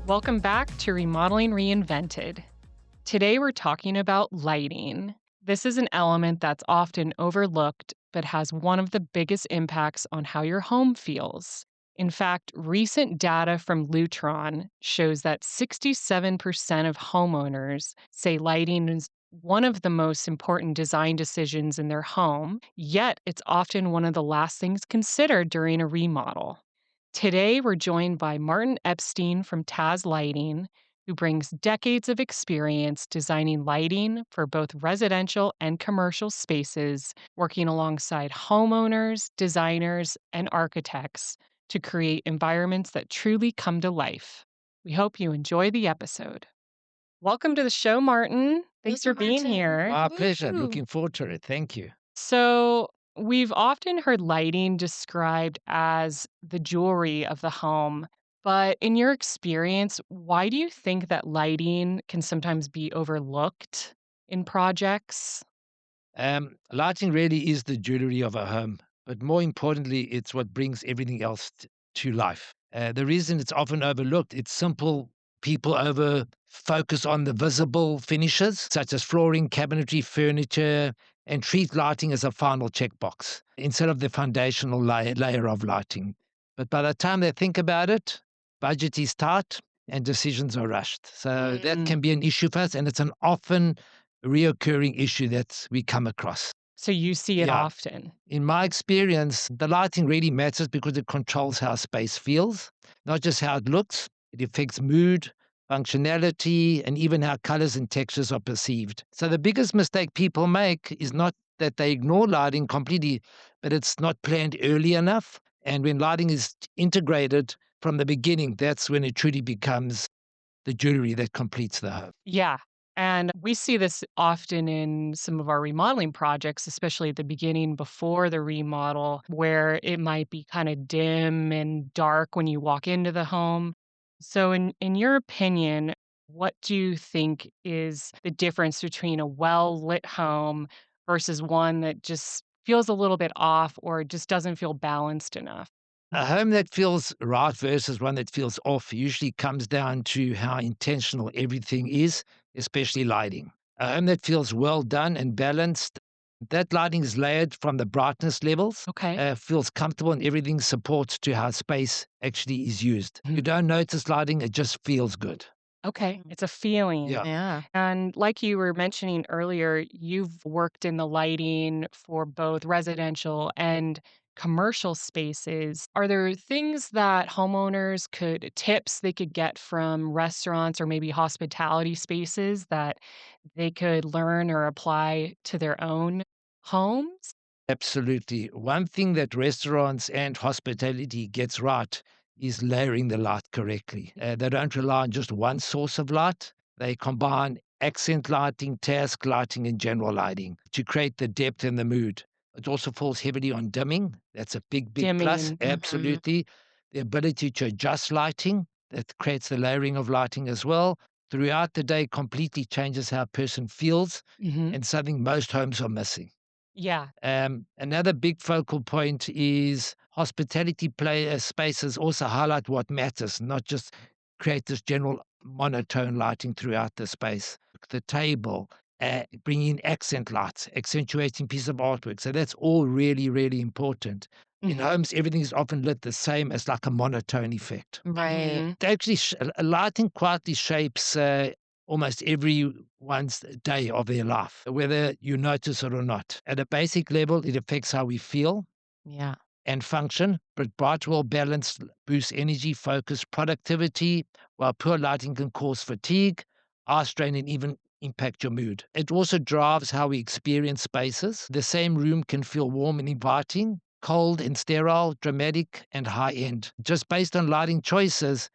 Welcome back to Remodeling Reinvented. Today we're talking about lighting. This is an element that's often overlooked, but has one of the biggest impacts on how your home feels. In fact, recent data from Lutron shows that 67% of homeowners say lighting is one of the most important design decisions in their home, yet it's often one of the last things considered during a remodel. Today, we're joined by Martin Epstein from Tazz Lighting, who brings decades of experience designing lighting for both residential and commercial spaces, working alongside homeowners, designers, and architects to create environments that truly come to life. We hope you enjoy the episode. Welcome to the show, Martin. Thanks Thank you, for being Martin. here. My pleasure. Woo! Looking forward to it. Thank you. So, we've often heard lighting described as the jewelry of the home. But in your experience, why do you think that lighting can sometimes be overlooked in projects? Lighting really is the jewelry of a home, but more importantly, it's what brings everything else to life. The reason it's often overlooked, it's simple. People over focus on the visible finishes, such as flooring, cabinetry, furniture, and treat lighting as a final checkbox instead of the foundational layer of lighting. But by the time they think about it, budget is tight and decisions are rushed. So that Mm. can be an issue for us, and it's an often reoccurring issue that we come across. So you see it Yeah. often. In my experience, the lighting really matters because it controls how space feels, not just how it looks. It affects mood, functionality, and even how colors and textures are perceived. So the biggest mistake people make is not that they ignore lighting completely, but it's not planned early enough. And when lighting is integrated from the beginning, that's when it truly becomes the jewelry that completes the home. Yeah. And we see this often in some of our remodeling projects, especially at the beginning before the remodel, where it might be kind of dim and dark when you walk into the home. So, in your opinion, what do you think is the difference between a well lit home versus one that just feels a little bit off or just doesn't feel balanced enough? A home that feels right versus one that feels off usually comes down to how intentional everything is, especially lighting. A home that feels well done and balanced, that lighting is layered from the brightness levels, Okay. feels comfortable, and everything supports to how space actually is used. You Mhm. don't notice lighting, it just feels good. Okay. Mm. It's a feeling. Yeah. Yeah. And like you were mentioning earlier, you've worked in the lighting for both residential and commercial spaces. Are there things that homeowners tips they could get from restaurants or maybe hospitality spaces that they could learn or apply to their own homes? Absolutely. One thing that restaurants and hospitality gets right is layering the light correctly. They don't rely on just one source of light. They combine accent lighting, task lighting, and general lighting to create the depth and the mood. It also falls heavily on dimming. That's a big, big plus. Dimming. Mhm. Absolutely. The ability to adjust lighting, that creates the layering of lighting as well. Throughout the day, completely changes how a person feels, Mhm. and something most homes are missing. Yeah. Another big focal point is hospitality spaces also highlight what matters, not just create this general monotone lighting throughout the space. The table, bringing in accent lights, accentuating piece of artwork. So that's all really, really important. In Mhm. homes, everything is often lit the same as like a monotone effect. Right. Mhm. Actually, lighting quietly shapes almost everyone's day of their life, whether you notice it or not. At a basic level, it affects how we feel Yeah. and function, but bright, well balanced boosts energy, focus, productivity, while poor lighting can cause fatigue, eye strain, and even impact your mood. It also drives how we experience spaces. The same room can feel warm and inviting, cold and sterile, dramatic and high end. Just based on lighting choices,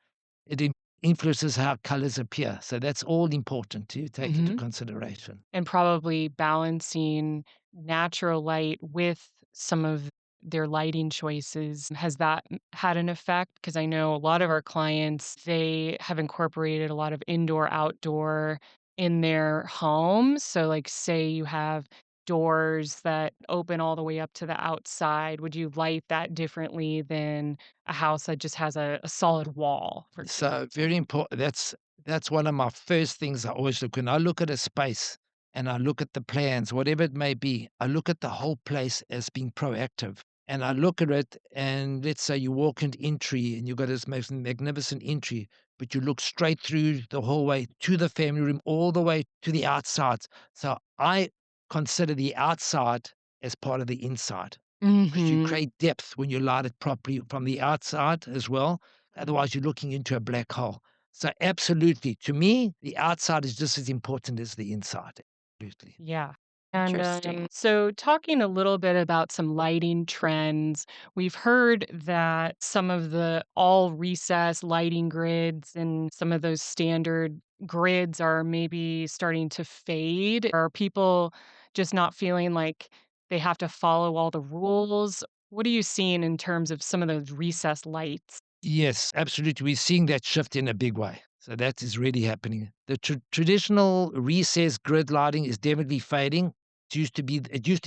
it influences how colors appear. So that's all important to take into Mhm. consideration. And probably balancing natural light with some of their lighting choices. Has that had an effect? Because I know a lot of our clients, they have incorporated a lot of indoor, outdoor in their homes. So, like, say you have doors that open all the way up to the outside? Would you light that differently than a house that just has a solid wall, for So example? very important. That's one of my first things I always look when I look at a space and I look at the plans, whatever it may be. I look at the whole place as being proactive, and I look at it. And let's say you walk into entry and you've got this magnificent entry, but you look straight through the hallway to the family room, all the way to the outside. So I consider the outside as part of the inside because you Mhm. create depth when you light it properly from the outside as well. Otherwise, you're looking into a black hole. So absolutely, to me, the outside is just as important as the inside. Absolutely. Yeah. And Interesting. so, talking a little bit about some lighting trends, we've heard that some of the all recessed lighting grids and some of those standard grids are maybe starting to fade. Are people just not feeling like they have to follow all the rules? What are you seeing in terms of some of those recessed lights? Yes, absolutely. We're seeing that shift in a big way. So that is really happening. The traditional recessed grid lighting is definitely fading. It used to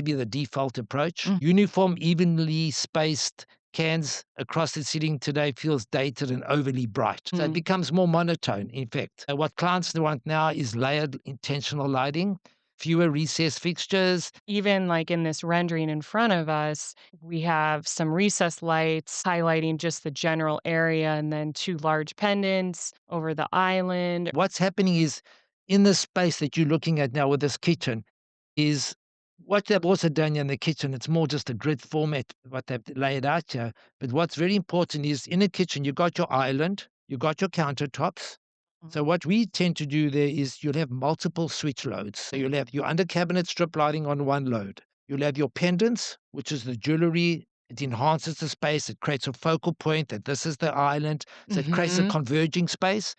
be the default approach. Mm. Uniform, evenly spaced cans across the ceiling today feels dated and overly bright. So it Mm. becomes more monotone. In fact, what clients want now is layered intentional lighting, fewer recessed fixtures. Even like in this rendering in front of us, we have some recessed lights highlighting just the general area and then two large pendants over the island. What's happening is in the space that you're looking at now with this kitchen is what they've also done in the kitchen. It's more just a grid format, what they've laid out here. But what's very important is in a kitchen, you got your island, you got your countertops. So what we tend to do there is you'll have multiple switch loads. So you'll have your under cabinet strip lighting on one load. You'll have your pendants, which is the jewelry. It enhances the space. It creates a focal point that this is the island. So it creates a Mhm. converging space.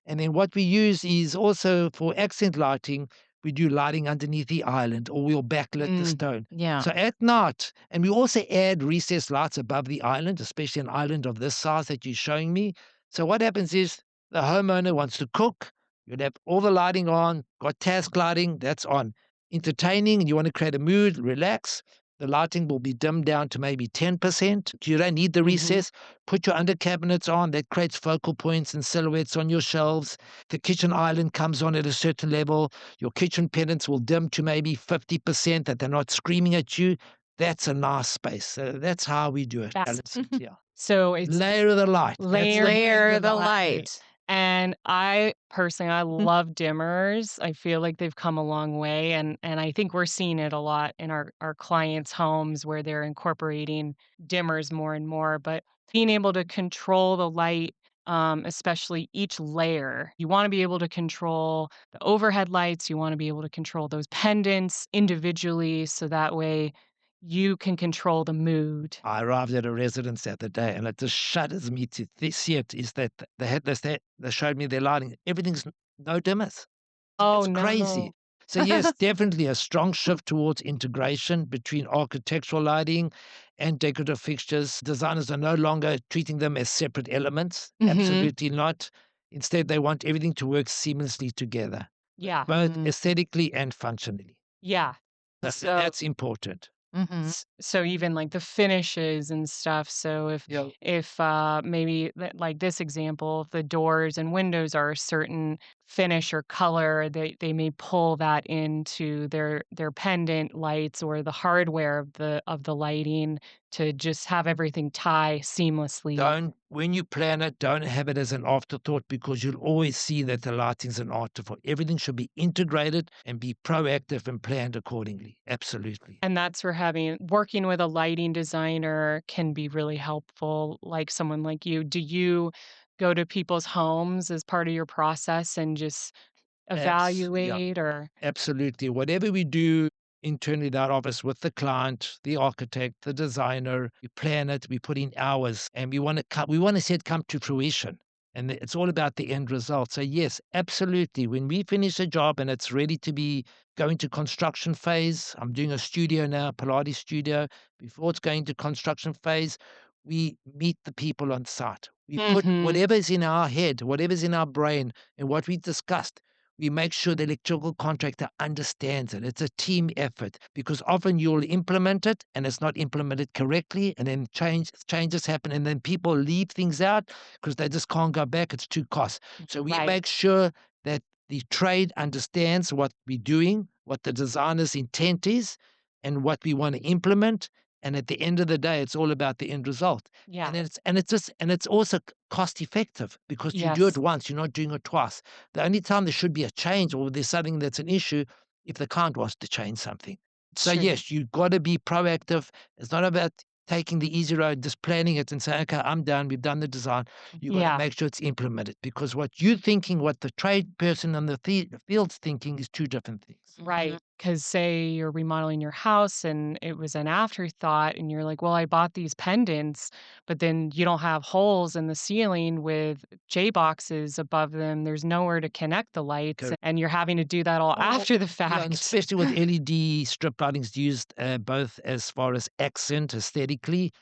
And then what we use is also for accent lighting, we do lighting underneath the island or we'll backlit the Mm. stone. Yeah. So at night, and we also add recessed lights above the island, especially an island of this size that you're showing me. So what happens is the homeowner wants to cook, you'd have all the lighting on, got task lighting, that's on. Entertaining, and you want to create a mood, relax. The lighting will be dimmed down to maybe 10%. You don't need the Mhm. recess. Put your under cabinets on. That creates focal points and silhouettes on your shelves. The kitchen island comes on at a certain level. Your kitchen pendants will dim to maybe 50% that they're not screaming at you. That's a nice space. So that's how we do it. That's Balance it, yeah. so it's Layer of the light. That's the layering Layer the the light. light. And I personally, I Mm. love dimmers. I feel like they've come a long way, and I think we're seeing it a lot in our clients' homes where they're incorporating dimmers more and more, but being able to control the light, especially each layer. You wanna be able to control the overhead lights, you wanna be able to control those pendants individually, so that way you can control the mood. I arrived at a residence the other day, and it just shudders me to see it. Is that they had this? They showed me their lighting. Everything's no dimmers. Oh, It's crazy. no. So yes, definitely a strong shift towards integration between architectural lighting and decorative fixtures. Designers are no longer treating them as separate elements. Mhm. Absolutely not. Instead, they want everything to work seamlessly together, Yeah. both Mm. aesthetically and functionally. Yeah. So That's important. Mhm. so even, like, the finishes and stuff, so Yeah. if, maybe like this example, if the doors and windows are a certain finish or color, they may pull that into their pendant lights or the hardware of the lighting to just have everything tie seamlessly. Don't when you plan it, don't have it as an afterthought because you'll always see that the lighting's an afterthought. Everything should be integrated and be proactive and planned accordingly. Absolutely. And that's where having working with a lighting designer can be really helpful, like someone like you. Do you go to people's homes as part of your process and just Yeah. evaluate or Absolutely. Whatever we do internally in our office with the client, the architect, the designer, we plan it, we put in hours, and we want to see it come to fruition. And it's all about the end result. So yes, absolutely. When we finish a job and it's ready to be going to construction phase, I'm doing a studio now, Pilates studio. Before it's going to construction phase, we meet the people on site. We put Mhm. whatever's in our head, whatever's in our brain, and what we discussed We make sure the electrical contractor understands it. It's a team effort because often you'll implement it and it's not implemented correctly, and then changes happen, and then people leave things out because they just can't go back. It's too cost. So we Right. make sure that the trade understands what we're doing, what the designer's intent is, and what we want to implement. And at the end of the day, it's all about the end result. Yeah. And it's also cost effective because you do it Yes. once, you're not doing it twice. The only time there should be a change or there's something that's an issue if the client wants to change something. So True. yes, you've got to be proactive. It's not about taking the easy road, just planning it and saying, okay, I'm done. We've done the design. You've got to Yeah. make sure it's implemented because what you're thinking, what the trade person on the field's thinking is two different things. Right. Because say you're remodeling your house and it was an afterthought, and you're like, well, I bought these pendants, but then you don't have holes in the ceiling with J boxes above them. There's nowhere to connect the lights, Correct. and you're having to do that all Oh, after the yeah, and fact. especially with LED strip lightings used both as far as accent aesthetically,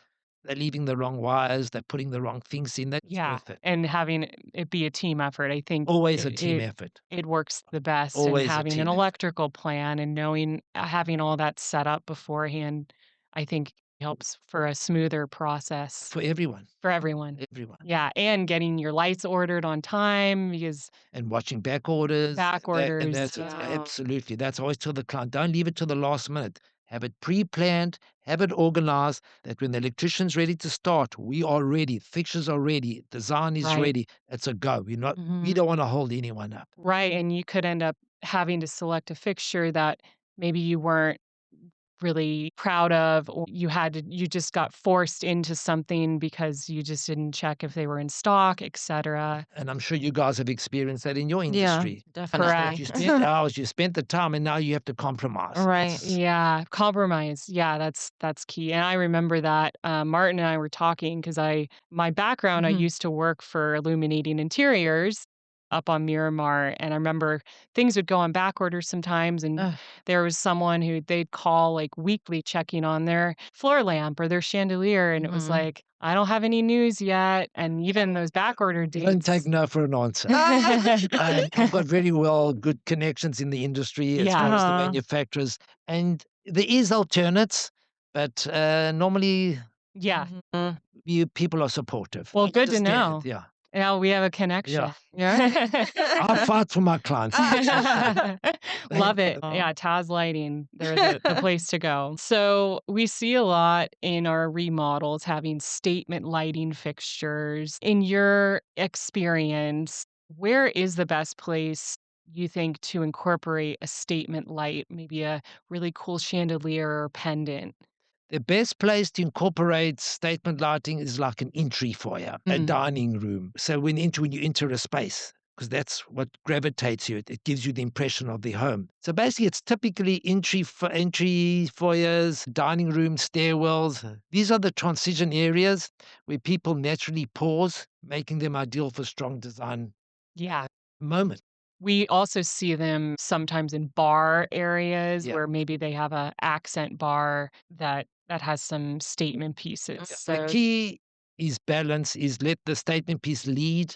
they're leaving the wrong wires, they're putting the wrong things in. That's Yeah. worth it. And having it be a team effort, I think Always a it, team it effort. it works the best, and Always a having an team effort electrical plan and knowing having all that set up beforehand, I think helps for a smoother process. for everyone. For everyone. Everyone. Yeah, and getting your lights ordered on time because And watching back orders, back and orders. that's absolutely. That's always tell the client, don't leave it till the last minute. Have it pre-planned, have it organized that when the electrician's ready to start, we are ready. Fixtures are ready, design is Right, ready. It's a go. We don't want to hold anyone up. right, and you could end up having to select a fixture that maybe you weren't really proud of, or you just got forced into something because you just didn't check if they were in stock, etcetera. And I'm sure you guys have experienced that in your Yeah, industry. That definitely. Correct. you spent hours, you spent the time, and now you have to compromise. Right. It's Yeah, compromise. Yeah, that's key. And I remember that Martin and I were talking because my background, I Mhm. used to work for illuminating interiors up on Miramar, and I remember things would go on back orders sometimes, and Ugh. there was someone who they'd call like weekly checking on their floor lamp or their chandelier, and it was Mhm. like, I don't have any news yet, and even those back order don't take dates. no for an answer. I've got very good connections in the industry as Yeah, far as the Uh-huh. manufacturers, and there is alternates, but normally yeah. Mhm. people are supportive. Well, good to Understand, know. yeah, Now we have a yeah. connection. Yeah. I fight for my clients, that's for sure. Love Thank it. you. Yeah, Tazz lighting, they're the place to go. So, we see a lot in our remodels having statement lighting fixtures. In your experience, where is the best place you think to incorporate a statement light, maybe a really cool chandelier or pendant? The best place to incorporate statement lighting is like an entry foyer, a Mm, dining room. So when you enter a space, because that's what gravitates you. It gives you the impression of the home. So basically, it's typically entry foyers, dining rooms, stairwells. These are the transition areas where people naturally pause, making them ideal for strong design yeah. moment. We also see them sometimes in bar areas Yeah. where maybe they have a accent bar that has some statement pieces. Yeah. The So key is balance. Is let the statement piece lead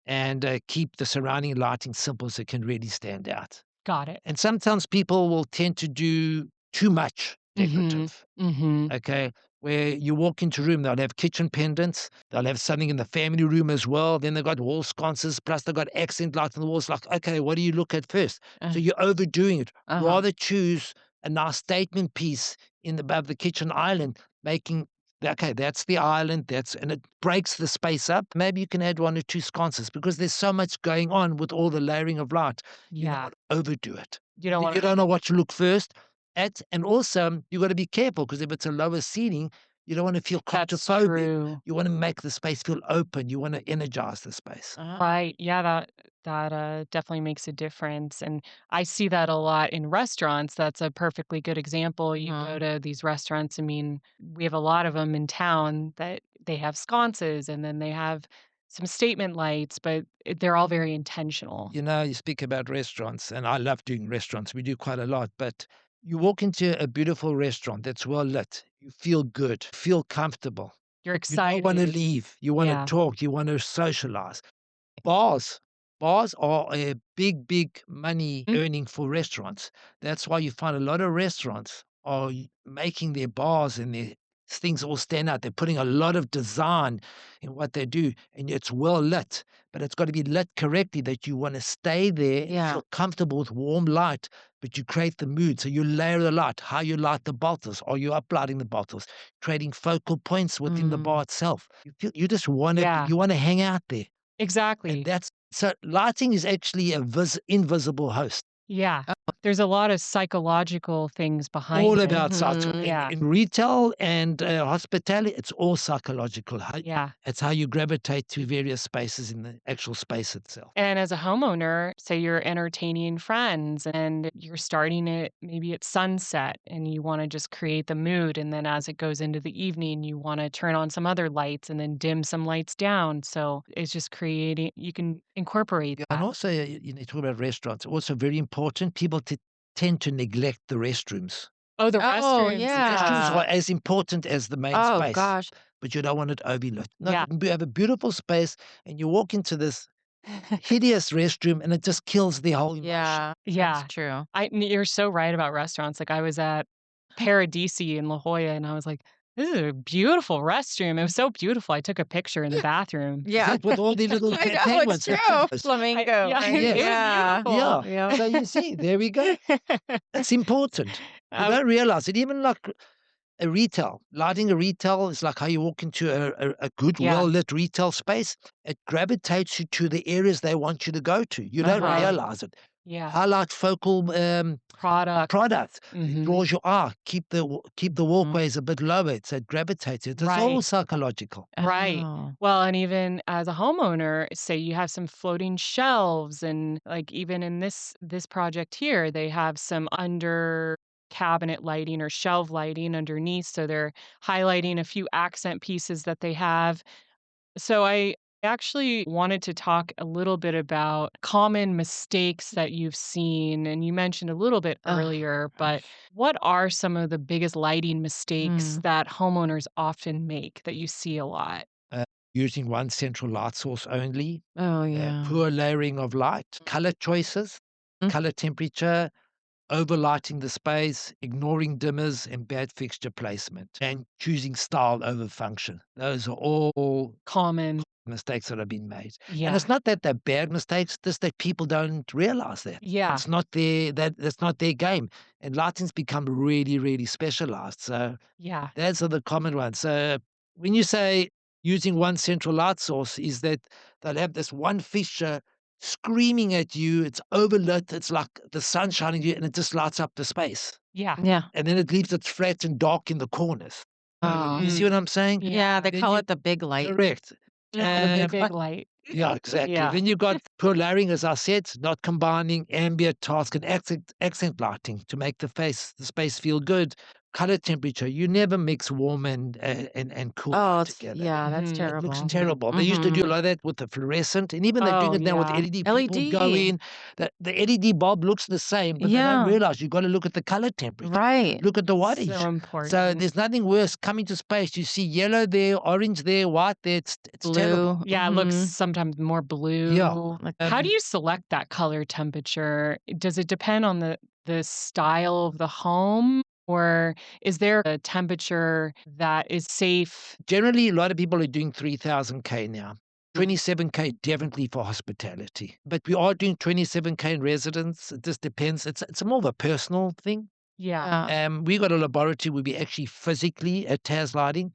and keep the surrounding lighting simple so it can really stand out. got it. And sometimes people will tend to do too much Mhm. decorative. Mhm. Okay, where you walk into a room, they'll have kitchen pendants, they'll have something in the family room as well. Then they've got wall sconces, plus they've got accent lights on the walls. Like, okay, what do you look at first? Uh, So you're overdoing it. uh-huh. Rather choose a nice statement piece above the kitchen island, making okay, that's the island, and it breaks the space up. Maybe you can add one or two sconces because there's so much going on with all the layering of light. You don't Yeah. want to overdo it. You And don't then you wanna. don't know what to look first at. And also, you got to be careful because if it's a lower ceiling, you don't want to feel That's claustrophobic. true. You want to make the space feel open. You want to energize the space. Uh-huh. Right. Yeah, that definitely makes a difference, and I see that a lot in restaurants. That's a perfectly good example. You go Mhm. to these restaurants, I mean, we have a lot of them in town that they have sconces, and then they have some statement lights, but they're all very intentional. You know, you speak about restaurants, and I love doing restaurants. We do quite a lot, but you walk into a beautiful restaurant that's well lit. You feel good, feel comfortable. You're You don't want to excited. leave. You want to Yeah. talk. You want to socialize. Bars. Bars are a big, big money Mm, earning for restaurants. That's why you find a lot of restaurants are making their bars and their things all stand out. They're putting a lot of design in what they do, and it's well lit, but it's got to be lit correctly that you want to stay there and Yeah. feel comfortable with warm light, but you create the mood. So you layer the light, how you light the bottles. Are you uplighting the bottles? Creating focal points within the bar Mm. itself. You just want to yeah, you want to hang out there. And exactly. that's so lighting is actually a invisible host. Yeah. There's a lot of psychological things All behind it. about psycho Mhm. Yeah, in retail and, hospitality, it's all psychological. yeah. It's how you gravitate to various spaces in the actual space itself. And as a homeowner, say you're entertaining friends and you're starting it maybe at sunset and you want to just create the mood. And then as it goes into the evening, you want to turn on some other lights and then dim some lights down. So it's just creating, you can incorporate Yeah, and that. also, talk about restaurants, also very important, people tend to neglect the restrooms. Oh, the Oh, restrooms. The restrooms Yeah. are yeah. as important as the main Oh space, gosh. but you don't want it overlooked. No, Yeah. you can have a beautiful space, and you walk into this hideous restroom, and it just kills the whole emotion. Yeah, that's Yeah. true. You're so right about restaurants. Like I was at Paradisi in La Jolla and I was like, this is a beautiful restroom. It was so beautiful. I took a picture in the bathroom. Is Yeah. that with all the little I know, it's penguins, the true. flamingos? Flamingo, Yeah, right? it was Yeah. beautiful. Yeah. Yep. So you see, there we go. It's important. We I, don't realize it. Even like a retail, lighting a retail is like how you walk into a good, yeah. well-lit retail space. It gravitates you to the areas they want you to go to. You don't Uh-huh. Right. realize it. Yeah. Highlight focal, Product. product. It Hmm. draws your eye. Keep the Mhm. walkways a bit lower, so it gravitates it. It's all Right. psychological. Right. Oh. Well, and even as a homeowner, say you have some floating shelves and like even in this project here, they have some under cabinet lighting or shelf lighting underneath. So they're highlighting a few accent pieces that they have. So I actually wanted to talk a little bit about common mistakes that you've seen. And you mentioned a little bit Oh earlier, but gosh. what are some of the biggest lighting mistakes Mm. that homeowners often make that you see a lot? Uh, Using one central light source only, Oh, yeah. poor layering of light, color choices, Mm. color temperature, overlighting the space, ignoring dimmers, and bad fixture placement, and choosing style over function. Those are all Common. mistakes that have been made. And Yeah. it's not that they're bad mistakes, just that people don't realize that. Yeah. It's not that's not their game. And lighting's become really, really specialized. So Yeah. those are the common ones. So when you say using one central light source, is that they'll have this one fixture screaming at you. It's overlit. It's like the sun shining at you, and it just lights up the space. Yeah. Yeah. And then it leaves it flat and dark in the corners. You Oh. see Mm. what I'm saying? Yeah, Yeah. they Then call you it the big light. correct. The big, But big light. yeah, exactly. Yeah. Then you've got poor layering, as I said, not combining ambient task and accent lighting to make the space feel good. Color temperature, you never mix warm and cool Oh, light it's together. yeah, that's Mhm. It looks terrible. terrible. They used to do a Mhm. lot of that with the fluorescent, and even they're doing Oh, it now with yeah. LED. People go LED. in, the LED bulb looks the same, but they don't Yeah, realize you've got to look at the color temperature. right. Look at the So wattage. So important. there's nothing worse coming to space. You see yellow there, orange there, white there. It's terrible. Blue. Yeah, it looks Mhm. sometimes more Yeah. blue. Like How do you select that color temperature? Does it depend on the style of the home, or is there a temperature that is safe? Generally, a lot of people are doing 3,000 K now. Mm. 27K definitely for hospitality, but we are doing 27K in residence. It just depends. It's more of a personal thing. Yeah. yeah. We got a laboratory where we actually physically at Tazz Lighting,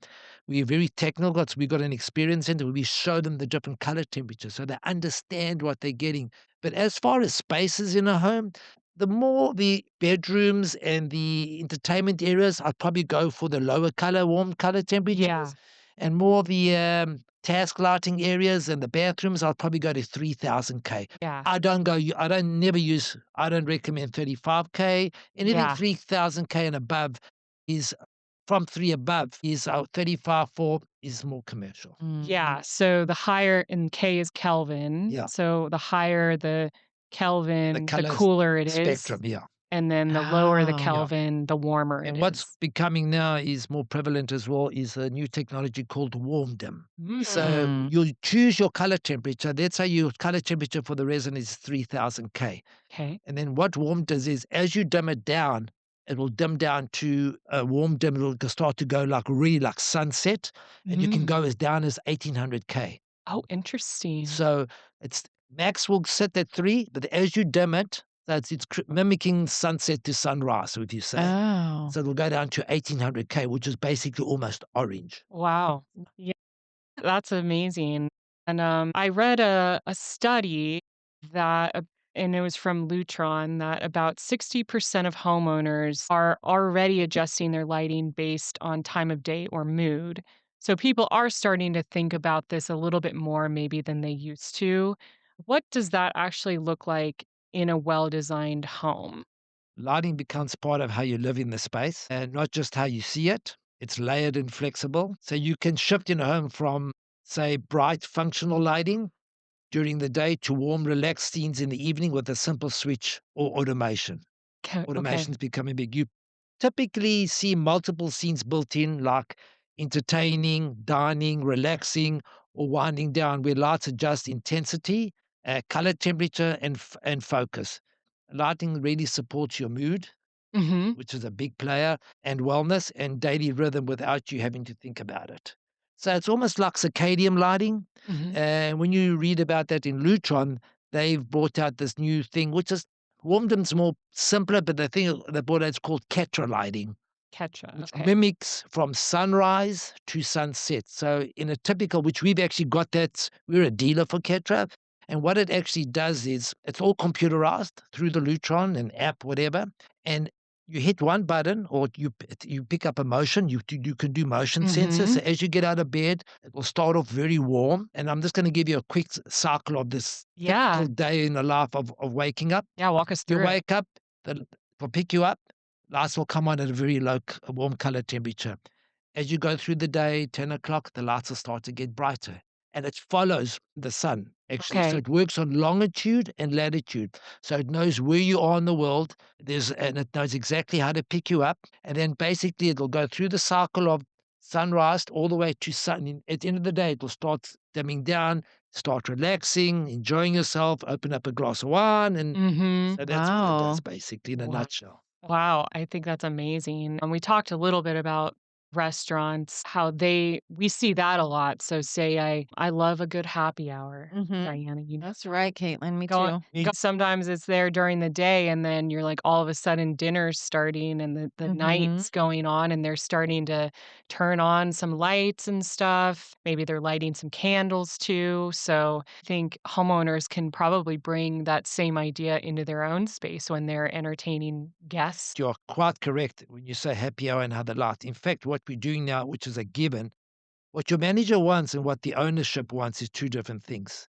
we're very technical. So we got an experience center where we show them the different color temperatures so they understand what they're getting. But as far as spaces in a home, the more the bedrooms and the entertainment areas, I'd probably go for the lower color, warm color Yeah. temperatures, and more the task lighting areas and the bathrooms, I'll probably go to 3,000 K. Yeah. I don't recommend 35K. Anything Yeah. 3,000K and above is from 3 above is 35, 4 is more commercial. Yeah. Mhm. So the higher and K is Kelvin. Yeah, So the higher the the Kelvin, the color cooler it is. spectrum, yeah. and then the lower the Yeah. Oh. Kelvin, the warmer it And what's is. becoming now is more prevalent as well is a new technology called warm dim. So Mm, Mm. you choose your color temperature. Let's say your color temperature for the resin is 3000 K. okay. And then what warm does is as you dim it down, it will dim down to a warm dim. It'll start to go like really like sunset, and you can go Mm. as down as 1800 K. Oh, interesting. So it's max will sit at 3, but as you dim it, it's mimicking sunset to sunrise, would you say? Oh. So it'll go down to 1800 K, which is basically almost orange. Wow. Yeah, that's amazing. And I read a study that, and it was from Lutron, that about 60% of homeowners are already adjusting their lighting based on time of day or mood. So people are starting to think about this a little bit more maybe than they used to. What does that actually look like in a well designed home? Lighting becomes part of how you live in the space and not just how you see it. It's layered and flexible. So you can shift in a home from, say, bright functional lighting during the day to warm, relaxed scenes in the evening with a simple switch or automation. Okay. Automation's becoming big. You typically see multiple scenes built in, like entertaining, dining, relaxing, or winding down, where lights adjust intensity, color temperature, and focus. Lighting really supports your mood, Mm which is a big player, and wellness and daily rhythm without you having to think about it. So it's almost like circadian lighting. hmm. Mm hmm. And when you read about that in Lutron, they've brought out this new thing, which is Warmdom's more simpler, but the thing they brought out is called Catra lighting, Ketchup. which Okay. mimics from sunrise to sunset. So in a typical, which we've actually got that, we're a dealer for Catra. And what it actually does is it's all computerized through the Lutron and app, whatever. And you hit one button or you pick up a motion. You can do motion Mm sensors. hmm. So as you get out of bed, it will start off very warm. And I'm just going to give you a quick cycle of this typical Yeah. day in the life of waking up. Yeah. Walk us You through it. wake up, will pick you up, lights will come on at a very low, warm color temperature. As you go through the day, 10 o'clock, the lights will start to get brighter. And it follows the sun, actually. So Okay. it works on longitude and latitude. So it knows where you are in the world. And it knows exactly how to pick you up. And then basically it'll go through the cycle of sunrise all the way to sun. At the end of the day, it will start dimming down, start relaxing, enjoying yourself, open up a glass of wine, and Mm hmm. so that's what it does Wow. basically in a Wow. nutshell. Wow, I think that's amazing. And we talked a little bit about restaurants, how we see that a lot. So say I love a good happy hour, Mhm. Diana, you That's right, Caitlin, me go, too. sometimes it's there during the day and then you're like all of a sudden dinner's starting and the Mhm. night's going on and they're starting to turn on some lights and stuff. Maybe they're lighting some candles too. So I think homeowners can probably bring that same idea into their own space when they're entertaining guests. You're quite correct when you say happy hour and how the light. In fact, what we're doing now, which is a given, what your manager wants and what the ownership wants is two different things.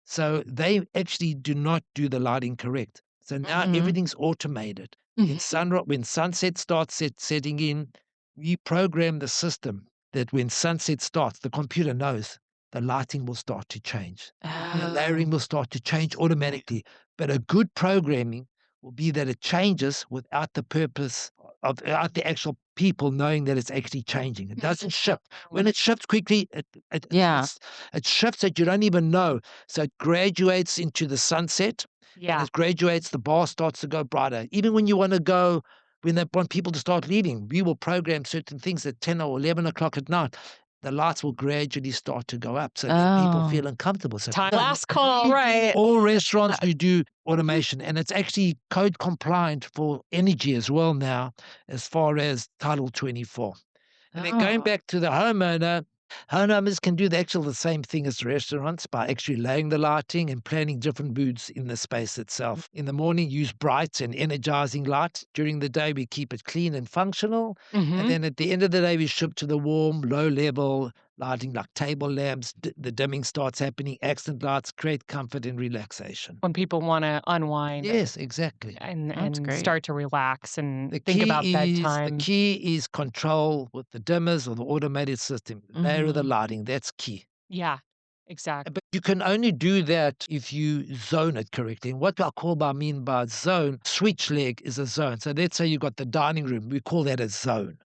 So they actually do not do the lighting correct. So now Mhm. everything's automated. Mhm. When sunset starts setting in, we program the system that when sunset starts, the computer knows the lighting will start to change. The layering Oh. will start to change automatically. But a good programming will be that it changes without the purpose of without the actual people knowing that it's actually changing. It doesn't shift. When it shifts quickly, Yeah. it shifts that you don't even know. So it graduates into the sunset, and Yeah. it graduates, the bar starts to go brighter. Even when you want to go, when they want people to start leaving, we will program certain things at 10 or 11 o'clock at night. The lights will gradually start to go up so that people Oh. feel uncomfortable. So Time last call. Right. all restaurants you do automation, and it's actually code compliant for energy as well now, as far as Title 24. And then going Oh. back to the homeowner, homeowners can do the same thing as restaurants by actually laying the lighting and planning different moods in the space itself. In the morning, use bright and energizing light. During the day, we keep it clean and functional. And Mhm. then at the end of the day, we shift to the warm, low level lighting like table lamps. The dimming starts happening. Accent lights create comfort and relaxation. When people wanna unwind Yes, exactly. That's and great. start to relax and The think about the bedtime. key is control with the dimmers or the automated system. Layer of the Mhm. lighting, that's key. Yeah. exactly. But you can only do that if you zone it correctly. And what I call by mean by zone, switch leg is a zone. So let's say you got the dining room, we call that a zone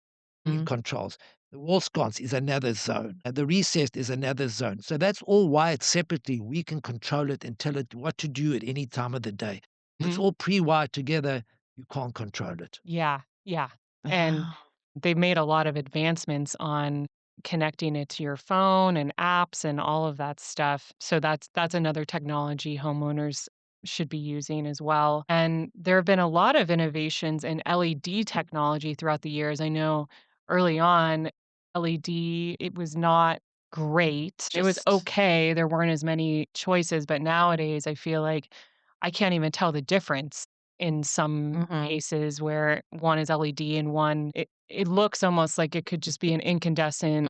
in Mm. controls. The wall sconce is another zone. And the recessed is another zone. So that's all wired separately. We can control it and tell it what to do at any time of the day. If it's Mhm. all pre-wired together, you can't control it. Yeah, yeah, and Oh, they've made a lot of advancements on connecting it to your phone and apps and all of that stuff, so that's another technology homeowners should be using as well, and there have been a lot of innovations in LED technology throughout the years. I know early on, LED, it was not great. It was just okay, there weren't as many choices, but nowadays, I feel like I can't even tell the difference in some mhm. cases where one is LED and one it looks almost like it could just be an incandescent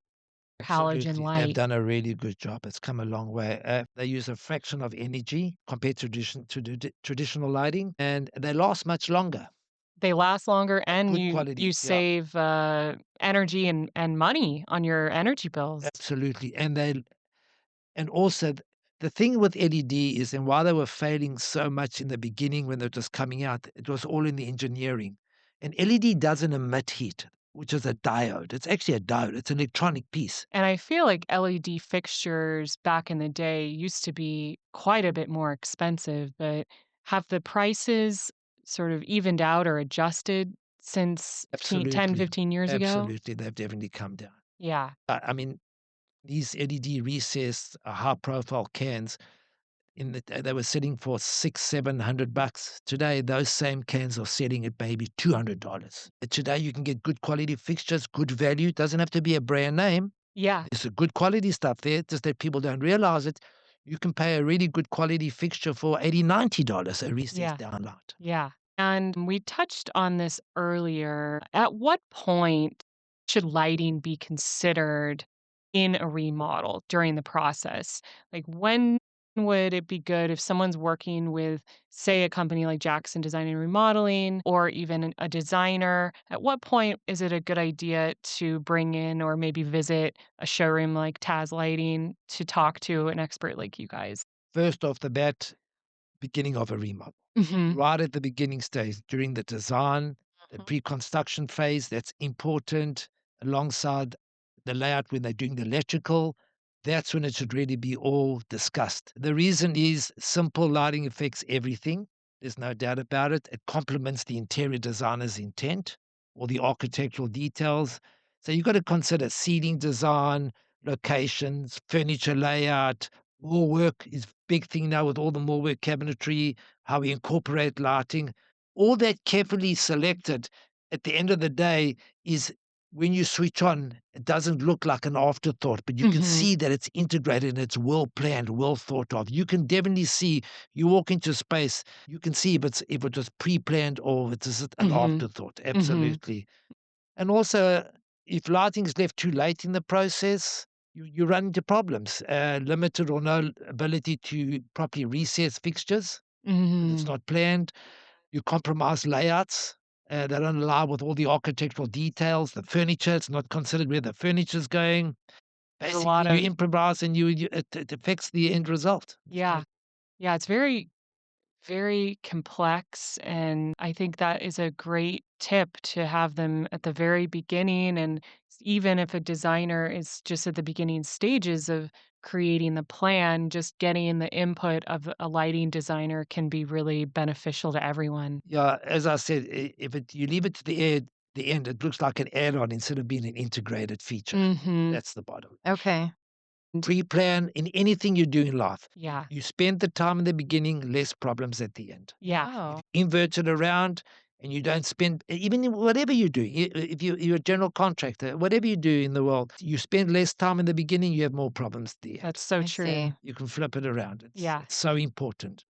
halogen Absolutely. They've light. done a really good job. It's come a long way. They use a fraction of energy compared to traditional lighting, and they last much longer. They last longer and Good you quality. Yeah, save, energy and money on your energy bills. absolutely. And also the thing with LED is, and why they were failing so much in the beginning when they were just coming out, it was all in the engineering. And LED doesn't emit heat, which is a diode. It's actually a diode. It's an electronic piece. And I feel like LED fixtures back in the day used to be quite a bit more expensive, but have the prices sort of evened out or adjusted since 10, Absolutely. 15 years ago? Absolutely. They've definitely come down. Yeah. I mean, these LED recessed, high profile cans they were selling for 700 bucks. Today, those same cans are selling at maybe $200. Today, you can get good quality fixtures, good value. It doesn't have to be a brand name. Yeah. There's a good quality stuff there, just that people don't realize it. You can pay a really good quality fixture for $80, $90 a recessed Yeah. downlight. Yeah. And we touched on this earlier. At what point should lighting be considered in a remodel during the process? Like, when would it be good if someone's working with, say, a company like Jackson Design and Remodeling or even a designer? At what point is it a good idea to bring in or maybe visit a showroom like Tazz Lighting to talk to an expert like you guys? First off the bat, beginning of a remodel. Hmm. Right at the beginning stage, during the design, the Mhm. pre-construction phase, that's important, alongside the layout when they're doing the electrical. That's when it should really be all discussed. The reason is simple lighting affects everything. There's no doubt about it. It complements the interior designer's intent or the architectural details. So you've got to consider seating design, locations, furniture layout. More work is big thing now with all the more work cabinetry, how we incorporate lighting, all that carefully selected at the end of the day is when you switch on, it doesn't look like an afterthought, but you can Hmm. see that it's integrated and it's well planned, well thought of. You can definitely see, you walk into space, you can see if it was pre-planned or if it's just an Hmm. afterthought. Hmm. Absolutely. And also, if lighting is left too late in the process, you run into problems. Limited or no ability to properly recess fixtures because it's Hmm. not planned. You compromise layouts. They don't allow with all the architectural details. The furniture, it's not considered where the furniture's going. There's a Basically, lot you of improvise and it affects the end result. It's yeah. not Yeah, it's very, very complex, and I think that is a great tip to have them at the very beginning, and even if a designer is just at the beginning stages of creating the plan, just getting the input of a lighting designer can be really beneficial to everyone. yeah, as I said, if you leave it to the end, it looks like an add-on instead of being an integrated feature. Mhm. That's the bottom. Okay. And Pre-plan in anything you do in life. yeah. You spend the time in the beginning, less problems at the end. Yeah. If Oh. you invert it around and you don't spend even in whatever you do, if you're a general contractor, whatever you do in the world, you spend less time in the beginning, you have more problems at the That's end. so I true. see. You can flip it around. Yeah. It's so important.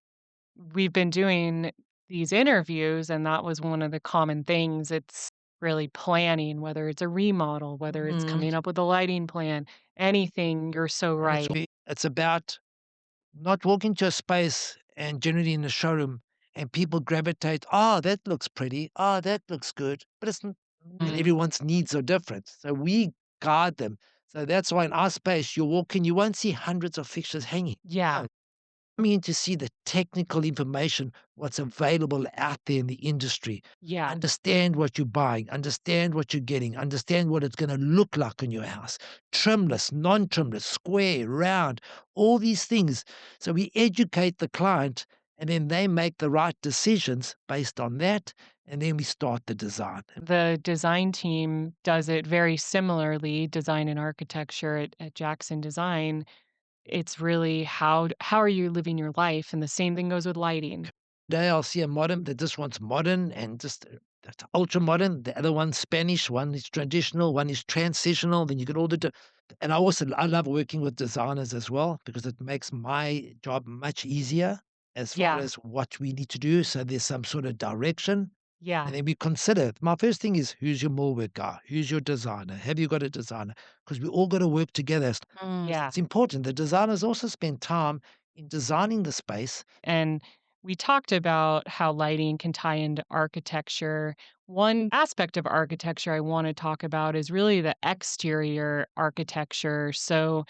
We've been doing these interviews, and that was one of the common things. It's really planning, whether it's a remodel, whether it's Mhm. coming up with a lighting plan, anything. You're so And right. it's about not walking to a space and generally in a showroom and people gravitate, "Oh, that looks pretty. Oh, that looks good." But it's n and Mm. everyone's needs are different. So we guide them. So that's why in our space, you walk in, you won't see hundreds of fixtures hanging. Yeah. No, I mean to see the technical information, what's available out there in the industry. Yeah. Understand what you're buying, understand what you're getting, understand what it's going to look like in your house. Trimless, non trimless, square, round, all these things. So we educate the client and then they make the right decisions based on that. And then we start the design. The design team does it very similarly, design and architecture at Jackson Design. It's really how are you living your life? And the same thing goes with lighting. Today I'll see a modern that just wants modern and just that's ultra modern. The other one's Spanish, one is traditional, one is transitional. Then you get all and I love working with designers as well because it makes my job much easier as far Yeah. as what we need to do. So there's some sort of direction. Yeah. And then we consider my first thing is who's your millwork guy? Who's your designer? Have you got a designer? Because we all got to work together. Mm. Yeah. It's important. The designers also spend time in designing the space. And we talked about how lighting can tie into architecture. One aspect of architecture I want to talk about is really the exterior architecture. So,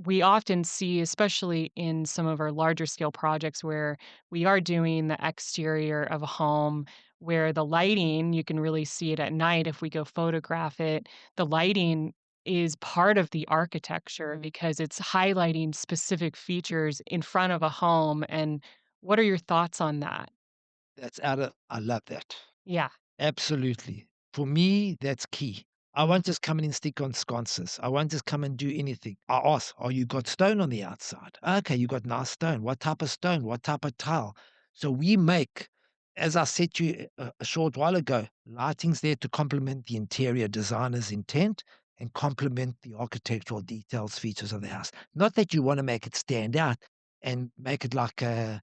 we often see, especially in some of our larger scale projects where we are doing the exterior of a home, where the lighting, you can really see it at night if we go photograph it. The lighting is part of the architecture because it's highlighting specific features in front of a home. And what are your thoughts on that? That's out of I love that. Yeah. Absolutely. For me, that's key. I Mhm. won't just come in and stick on sconces. I won't just come and do anything. I ask, "Oh, you got stone on the outside? Okay, you got nice stone. What type of stone? What type of tile?" So we make, as I said to you a short while ago, lighting's there to complement the interior designer's intent and complement the architectural details, features of the house. Not that you want to make it stand out and make it like a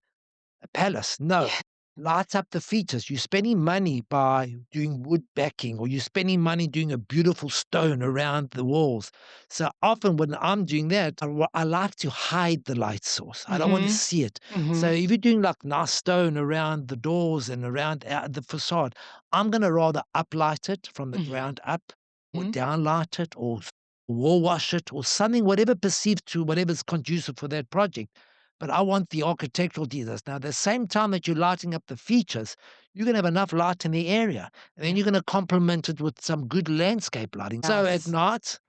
palace, no. Yeah. Lights up the features. You're spending money by doing wood backing, or you're spending money doing a beautiful stone around the walls. So often when I'm doing that, I like to hide the light source. I don't want to Mhm. see it. So Mhm. if you're doing like nice stone around the doors and around the facade, I'm going to rather uplight it from the ground up, or Mhm. downlight it, or wall wash it, or something, whatever perceived to whatever's conducive for that project. But I want the architectural details. Now, at the same time that you're lighting up the features, you're gonna have enough light in the area, and then Yeah. you're gonna complement it with some good landscape lighting. So at Yes. night,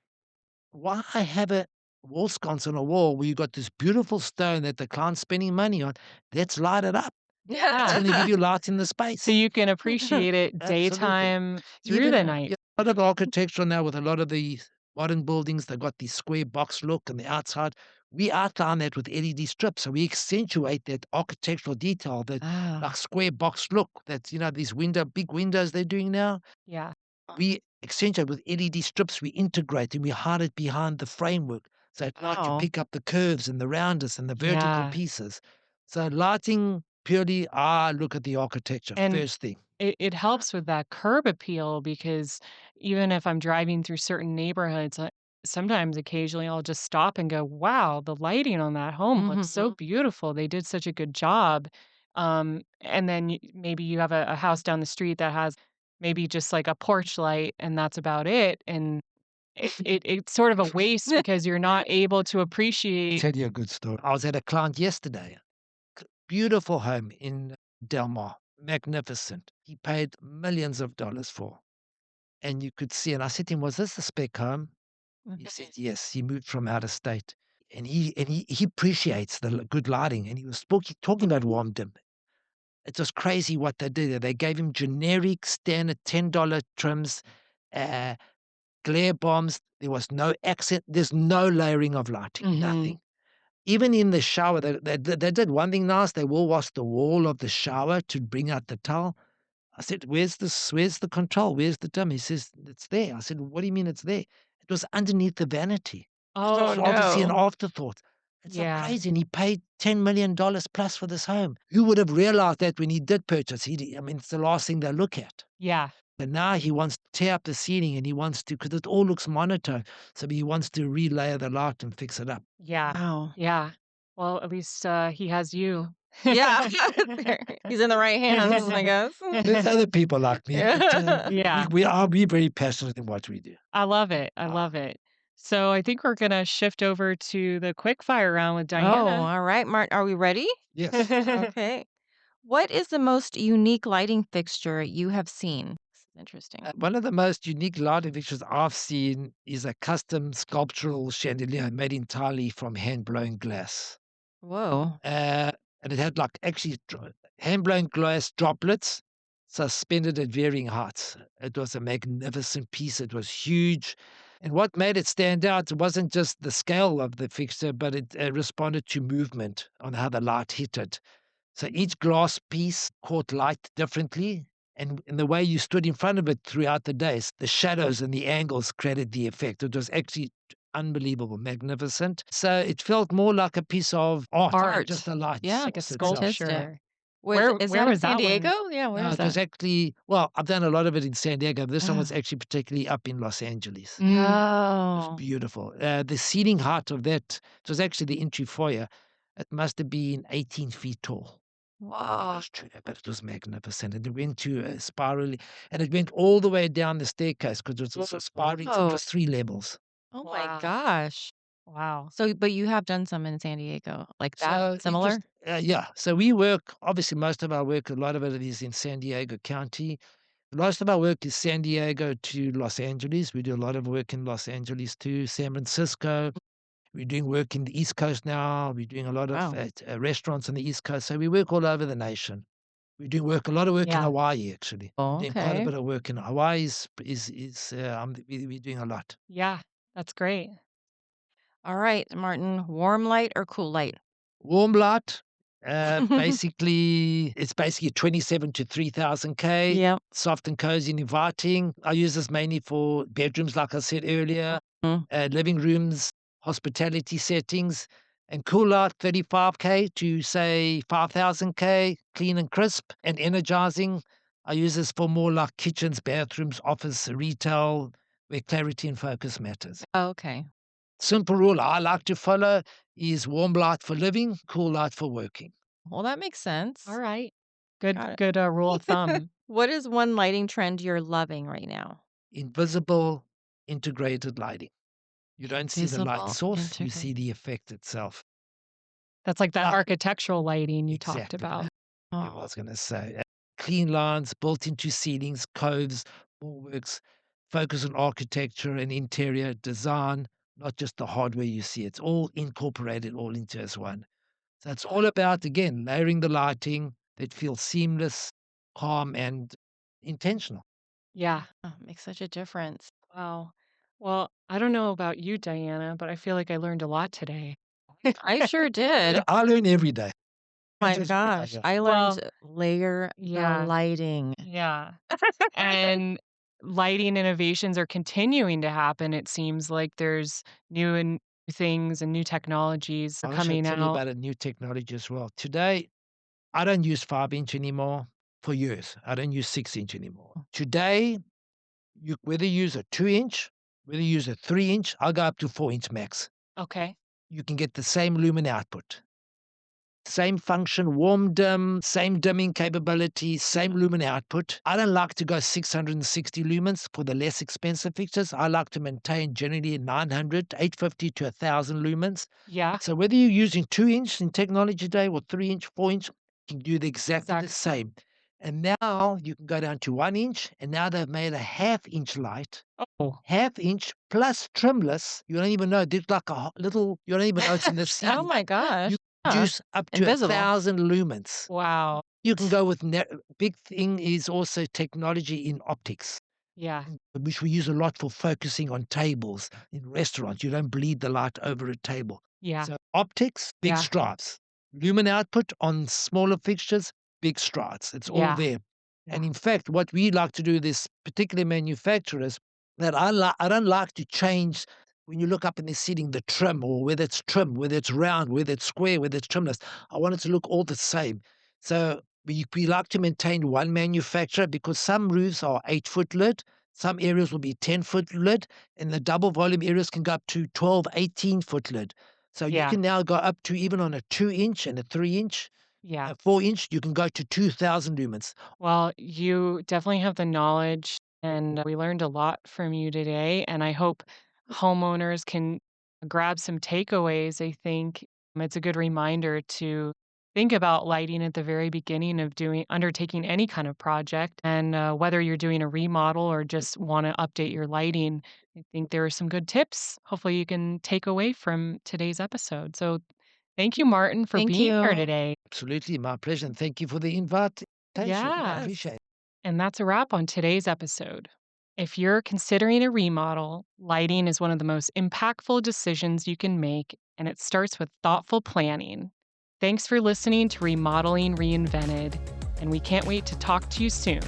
why have a wall sconce on a wall where you got this beautiful stone that the client's spending money on? Let's light it up. It's Yeah. gonna give you light in the So space. you can appreciate it Absolutely. daytime through Even the night. yeah, a lot of architecture now with a lot of the modern buildings, they've got the square box look on the outside. We outline that with LED strips, so we accentuate that architectural detail, that like Ah, square box look. That's these big windows they're doing now. yeah. We accentuate with LED strips. We integrate and we hide it behind the framework. So at night you Oh. pick up the curves and the roundness and the vertical Yeah. pieces. So lighting purely, look at the architecture And first thing. it helps with that curb appeal because even if I'm driving through certain neighborhoods, sometimes occasionally I'll just stop and go, "Wow, the lighting on that home looks so Mhm. beautiful. They did such a good job." And then maybe you have a house down the street that has maybe just like a porch light and that's about it. And it's sort of a waste because you're not able to appreciate. Tell you a good story. I was at a client yesterday. Beautiful home in Del Mar, magnificent. He paid millions of dollars for, and you could see. And I said to him, "Was this a spec home?" He said, "Yes." He moved from out of state, and he appreciates the good lighting. And he was talking about warm dim. It was crazy what they did. They gave him generic standard $10 trims, uh, glare bombs. There was no accent. There's no layering of lighting. Mhm. Nothing. Even in the shower, they did one thing nice. They will wash the wall of the shower to bring out the towel. I said, Where's the control? Where's the dim?" He says, "It's there." I said, "What do you mean it's there?" It was underneath the vanity. It's Oh, Oh, just obviously an no. afterthought. It's so yeah. crazy, and he paid $10 million plus for this home. Who would have realized that when he did purchase? I mean, it's the last thing they look at. Yeah. But now he wants to tear up the ceiling, and he wants to, because it all looks monotone, so he wants to relayer the light and fix it up. Yeah. Wow. Yeah. Well, at least, he has Yeah. you. Yeah. He's in the right hands, I guess. There's other people like me, but, Yeah. we Yeah. we are we very passionate in what we do. I love it. I Ah, love it. So I think we're gonna shift over to the quick fire round with Oh, Diana. all right, Martin. Are we ready? Yes. Okay. What is the most unique lighting fixture you have seen? This is interesting. One of the most unique lighting fixtures I've seen is a custom sculptural chandelier made entirely from hand-blown glass. Whoa. Uh, and it had like actually hand-blown glass droplets suspended at varying heights. It was a magnificent piece. It was huge. And what made it stand out wasn't just the scale of the fixture, but it responded to movement on how the light hit it. So each glass piece caught light differently. And in the way you stood in front of it throughout the days, the shadows and the angles created the effect. It was actually unbelievable, magnificent. So it felt more like a piece of art than just Art. the light Yeah, Like a source itself. artistic. sculpture. Was Where is where that in was San that Diego? one? Yeah, where No, is it was that? actually, well, I've done a lot of it in San Diego. This one was Oh. actually particularly up in Los Angeles. Mm, It was Oh. beautiful. The ceiling height of that, it was actually the entry foyer. It must have been 18 feet tall. Whoa. Was true, but it was magnificent, and it went to a spiral, and it went all the way down the staircase because it was also spiraling, so it Oh. was 3 levels. Oh my wow. gosh. Wow. So, but you have done some in San Diego like that? So it was Similar? yeah, so we work obviously, most of our work, a lot of it is in San Diego County. Most of our work is San Diego to Los Angeles. We do a lot of work in Los Angeles too, San Francisco. We're doing work in the East Coast now. We're doing a lot of, Wow. restaurants on the East Coast, so we work all over the nation. We do work a lot of work in Yeah. Hawaii, actually. I'm doing quite a Okay. bit of work in Hawaii we're doing a lot. Yeah. That's great. All right, Martin, warm light or cool light? Warm light, basically, it's basically 27 to 3,000 K, Yep. soft and cozy and inviting. I use this mainly for bedrooms, like I said earlier, Mm. living rooms, hospitality settings, and cool light 35K to say 5,000 K, clean and crisp and energizing. I use this for more like kitchens, bathrooms, office, retail, where clarity and focus matters. Okay. Simple rule I like to follow is warm light for living, cool light for working. Well, that makes All sense. right. Good Got good rule of it. thumb. What is one lighting trend you're loving right now? Invisible integrated lighting. You don't see the light Invisible source, you see integrate. the effect itself. That's like that Like architectural lighting you talked exactly. about. I was Oh, gonna say, clean lines built into ceilings, coves, bulwarks, focus on architecture and interior design, not just the hardware you see. It's all incorporated all into as one. So it's all about, again, layering the lighting that feels seamless, calm, and intentional. Yeah. makes such a difference. Wow. Well, I don't know about you, Diana, but I feel like I learned a lot today. I sure did. I learn every day. My Just gosh, yeah. I learned Well, to layer the yeah. lighting. Yeah. And lighting innovations are continuing to happen. It seems like there's new and things and new technologies are I wish I'd coming tell you out. about a new technology as well. Today, I don't use 5-inch anymore for years. I don't use 6-inch anymore. Today, you whether you use a 2-inch, whether you use a 3-inch, I'll go up to 4-inch max. Okay. You can get the same lumen output. Same function, warm dim, same dimming capability, same lumen output. I don't like to go 660 lumens for the less expensive fixtures. I like to maintain generally 900, 850 to 1,000 lumens. Yeah. So whether you're using 2-inch in technology today or 3-inch, 4-inch, you can do exactly the Exactly. same. And now you can go down to 1-inch, and now they've made a half-inch light, Oh, half-inch plus trimless. You don't even know. There's like a little. You don't even know it's in the Oh ceiling. my gosh. You Huh. reduce up to Invisible. 1,000 lumens. wow. You can go with big thing is also technology in optics, Yeah. which we use a lot for focusing on tables in restaurants. You don't bleed the light over a table. Yeah. So optics, big Yeah. strides. Lumen output on smaller fixtures, big strides. It's all Yeah. there. Yeah. And in fact, what we like to do, this particular manufacturers, that I don't like to change when you look up in the ceiling, the trim, or whether it's round, whether it's square, whether it's trimless. I want it to look all the same. So we like to maintain one manufacturer because some roofs are 8-foot lid, some areas will be 10-foot lid, and the double volume areas can go up to 12, 18-foot lid. So you Yeah. can now go up to even on a 2-inch and a 3-inch, Yeah. a 4-inch, you can go to 2,000 lumens. Well, you definitely have the knowledge, and we learned a lot from you today. And I hope homeowners can grab some takeaways, I think it's a good reminder to think about lighting at the very beginning of doing undertaking any kind of project. And whether you're doing a remodel or just want to update your lighting, I think there are some good tips. Hopefully, you can take away from today's episode. So, thank you, Martin, for Thank being here you. today. Absolutely, my pleasure, and thank you for the invitation. I Yes. appreciate it. And that's a wrap on today's episode. If you're considering a remodel, lighting is one of the most impactful decisions you can make, and it starts with thoughtful planning. Thanks for listening to Remodeling Reinvented, and we can't wait to talk to you soon.